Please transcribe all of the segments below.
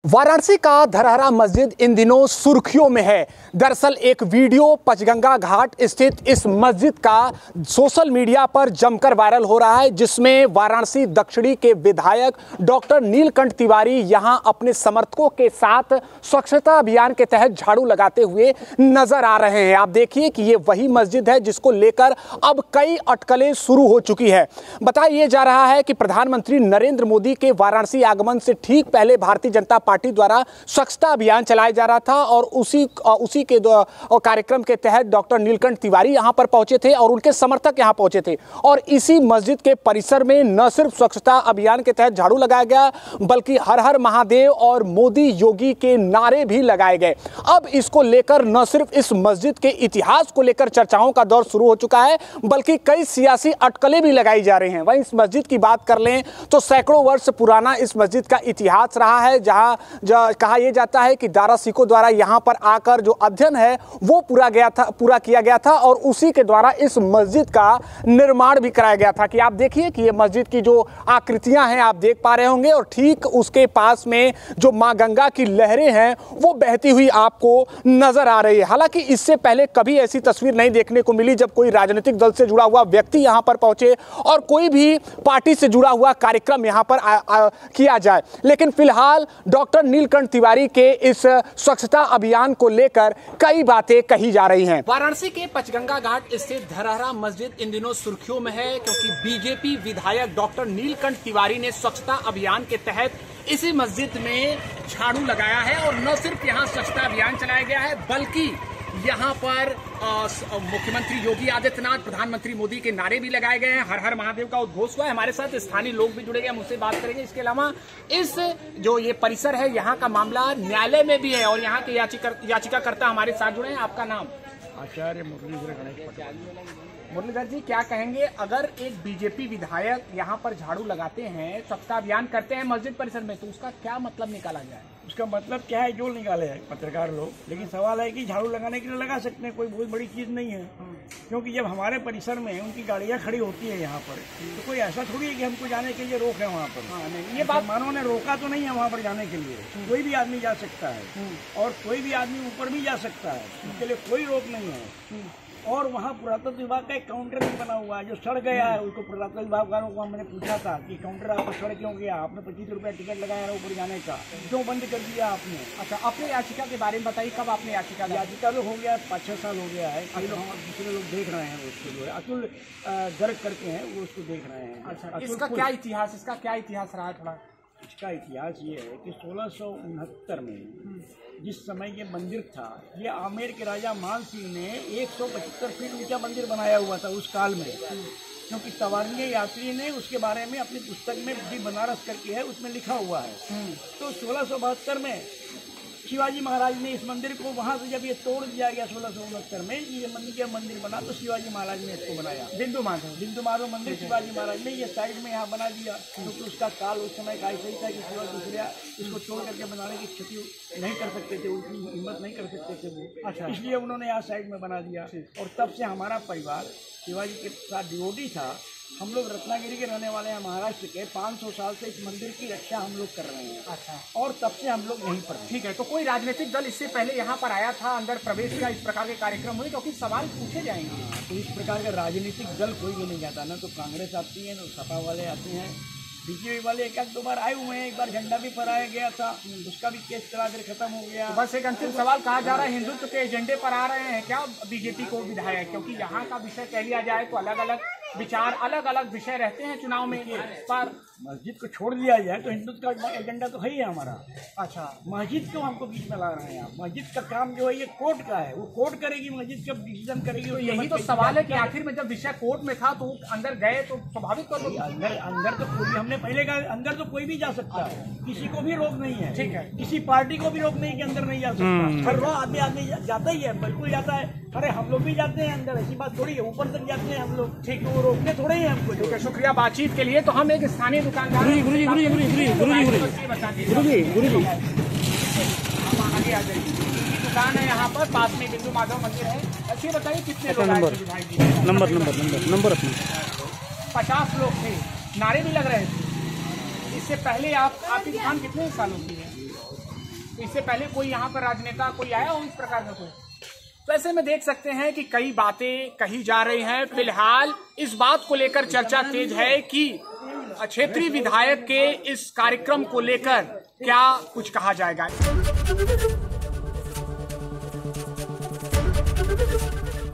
वाराणसी का धरहरा मस्जिद इन दिनों सुर्खियों में है। दरअसल एक वीडियो पंचगंगा घाट स्थित इस मस्जिद का सोशल मीडिया पर जमकर वायरल हो रहा है, जिसमें वाराणसी दक्षिणी के विधायक डॉक्टर नीलकंठ तिवारी यहां अपने समर्थकों के साथ स्वच्छता अभियान के तहत झाड़ू लगाते हुए नजर आ रहे हैं। आप देखिए कि ये वही मस्जिद है जिसको लेकर अब कई अटकलें शुरू हो चुकी है। बताया जा रहा है कि प्रधानमंत्री नरेंद्र मोदी के वाराणसी आगमन से ठीक पहले भारतीय जनता पार्टी द्वारा स्वच्छता अभियान चलाया जा रहा था और उसी के कार्यक्रम के तहत डॉक्टर नीलकंठ तिवारी यहां पर पहुंचे थे और उनके समर्थक यहां पहुंचे थे और इसी मस्जिद के परिसर में न सिर्फ स्वच्छता अभियान के तहत झाड़ू लगाया गया, बल्कि हर हर महादेव और मोदी योगी के नारे भी लगाए गए। अब इसको लेकर न सिर्फ इस मस्जिद के इतिहास को लेकर चर्चाओं का दौर शुरू हो चुका है, बल्कि कई सियासी अटकलें भी लगाई जा रही हैं। वहीं इस मस्जिद की बात कर लें तो सैकड़ों वर्ष पुराना इस मस्जिद का इतिहास रहा है, जहां कहा यह जाता है कि दारा सिकों द्वारा यहां पर आकर जो अध्ययन है वो पूरा किया गया था और उसी के द्वारा इस मस्जिद का निर्माण भी कराया गया था। कि आप देखिए कि ये मस्जिद की जो आकृतियां हैं आप देख पा रहे होंगे और ठीक उसके पास में जो मां गंगा की लहरें हैं वो बहती हुई आपको नजर आ रही है। हालांकि इससे पहले कभी ऐसी तस्वीर नहीं देखने को मिली जब कोई राजनीतिक दल से जुड़ा हुआ व्यक्ति यहां पर पहुंचे और कोई भी पार्टी से जुड़ा हुआ कार्यक्रम यहां पर किया जाए। लेकिन फिलहाल डॉक्टर नीलकंठ तिवारी के इस स्वच्छता अभियान को लेकर कई बातें कही जा रही हैं। वाराणसी के पंचगंगा घाट स्थित धरहरा मस्जिद इन दिनों सुर्खियों में है, क्योंकि बीजेपी विधायक डॉक्टर नीलकंठ तिवारी ने स्वच्छता अभियान के तहत इसी मस्जिद में झाड़ू लगाया है और न सिर्फ यहाँ स्वच्छता अभियान चलाया गया है, बल्कि यहाँ पर मुख्यमंत्री योगी आदित्यनाथ, प्रधानमंत्री मोदी के नारे भी लगाए गए हैं। हर हर महादेव का उद्घोष हुआ है। हमारे साथ स्थानीय लोग भी जुड़े गए, हम उससे बात करेंगे। इसके अलावा इस जो ये परिसर है यहाँ का मामला न्यायालय में भी है और यहाँ के याचिकाकर्ता हमारे साथ जुड़े हैं। आपका नाम? आचार्य मुरलीधर गणेश पटेल। मुरलीधर जी, क्या कहेंगे अगर एक बीजेपी विधायक यहाँ पर झाड़ू लगाते हैं, स्वच्छता अभियान करते हैं मस्जिद परिसर में, तो उसका क्या मतलब निकाला जाए? उसका मतलब क्या है जो निकाले हैं पत्रकार लोग, लेकिन सवाल है कि झाड़ू लगाने के लिए लगा सकते हैं, कोई बहुत बड़ी चीज नहीं है। क्योंकि जब हमारे परिसर में उनकी गाड़ियां खड़ी होती है यहाँ पर, तो कोई ऐसा थोड़ी है कि हमको जाने के लिए रोक है वहाँ पर। नहीं, ये बात मानो ने रोका तो नहीं है वहाँ पर जाने के लिए। कोई भी आदमी जा सकता है और कोई भी आदमी ऊपर भी जा सकता है, उसके लिए कोई रोक नहीं है। और वहाँ पुरातत्व विभाग का एक काउंटर भी बना हुआ है जो सड़ गया है। उसको पुरातत्व विभाग वालों को मैंने पूछा था कि काउंटर आपको सड़ क्यों गया, आपने 25 रुपया टिकट लगाया है ऊपर जाने का, क्यों बंद कर दिया आपने? अच्छा, अपने याचिका के बारे में बताइए, कब आपने याचिका तो हो गया 5-6 साल हो गया है। कई लोग दूसरे लोग देख रहे हैं उसको, जो है अतुल गर्ग करके हैं वो उसको देख रहे हैं। अच्छा, इसका क्या इतिहास रहा है? थोड़ा इसका इतिहास ये है कि 1669 में जिस समय ये मंदिर था, ये आमेर के राजा मान सिंह ने 175 फीट ऊंचा मंदिर बनाया हुआ था उस काल में। क्योंकि तवारणीय यात्री ने उसके बारे में अपनी पुस्तक में भी बनारस करके है, उसमें लिखा हुआ है। तो 1672 में शिवाजी महाराज ने इस मंदिर को वहां से जब ये तोड़ दिया गया 1669 में, ये मंदिर बना, तो शिवाजी महाराज ने इसको बनाया बिंदु माधव मंदिर। शिवाजी महाराज ने ये साइड में यहाँ बना दिया, क्योंकि उसका काल उस समय का ऐसा ही था कि शिवाजी दूसरा इसको तोड़ करके बनाने की क्षति नहीं कर सकते थे, उतनी हिम्मत नहीं कर सकते थे वो। अच्छा, इसलिए उन्होंने यहाँ साइड में बना दिया। और तब से हमारा परिवार शिवाजी के साथ डिवोटी था। हम लोग रत्नागिरी के रहने वाले हैं, महाराष्ट्र के। 500 साल से इस मंदिर की रक्षा हम लोग कर रहे हैं। अच्छा, और तब से हम लोग यहीं पर। ठीक है, तो कोई राजनीतिक दल इससे पहले यहाँ पर आया था, अंदर प्रवेश का इस प्रकार के कार्यक्रम हुए? क्योंकि सवाल पूछे जाएंगे। तो इस प्रकार का राजनीतिक दल कोई भी नहीं जाता ना, तो कांग्रेस आती है, तो सपा वाले आते हैं, बीजेपी वाले एक दो बार आए हुए हैं। एक बार झंडा भी फहराया गया था, उसका भी केस चला कर खत्म हो गया। बस एक अंतिम सवाल, कहा जा रहा है हिंदुत्व के एजेंडे पर आ रहे हैं क्या बीजेपी को विधायक? क्योंकि यहाँ का विषय कह लिया जाए तो अलग अलग विचार, अलग अलग विषय रहते हैं चुनाव में। पर मस्जिद को छोड़ दिया जाए तो हिंदुत्व का एजेंडा तो है ही हमारा। अच्छा, मस्जिद क्यों हमको बीच में ला रहे हैं? मस्जिद का काम जो है ये कोर्ट का है, वो कोर्ट करेगी, मस्जिद का डिसीजन करेगी। तो यही तो सवाल है कि आखिर में जब विषय कोर्ट में था तो अंदर गए तो स्वाभाविक तौर पर अंदर तो कोई, हमने पहले कहा अंदर तो कोई भी जा सकता है, किसी को भी रोक नहीं है। ठीक है, किसी पार्टी को भी रोक नहीं कि अंदर नहीं जा सकता। हर रोज आदमी जाता ही है, बिल्कुल जाता है। अरे हम लोग भी जाते हैं अंदर, ऐसी बात थोड़ी है, ऊपर तक जाते हैं हम लोग। ठीक है, वो रोकने थोड़े ही हमको। ठीक है, शुक्रिया बातचीत के लिए। तो हम एक स्थानीय दुकानदार, गुरु जी आगे आ जाइए। दुकान है यहाँ पर, पास में बिंदु माधव मंदिर है। अच्छी बताइए कितने लोग? नंबर अपने 50 लोग थे, नारे भी लग रहे थे। इससे पहले आपकी दुकान कितने सालों की है? इससे पहले कोई यहाँ पर राजनेता कोई आया हो इस प्रकार का कोई? तो ऐसे में देख सकते हैं कि कई बातें कही जा रही हैं। फिलहाल इस बात को लेकर चर्चा तेज है कि क्षेत्रीय विधायक के इस कार्यक्रम को लेकर क्या कुछ कहा जाएगा।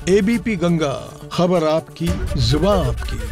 एबीपी गंगा, खबर आपकी, जुबान आपकी।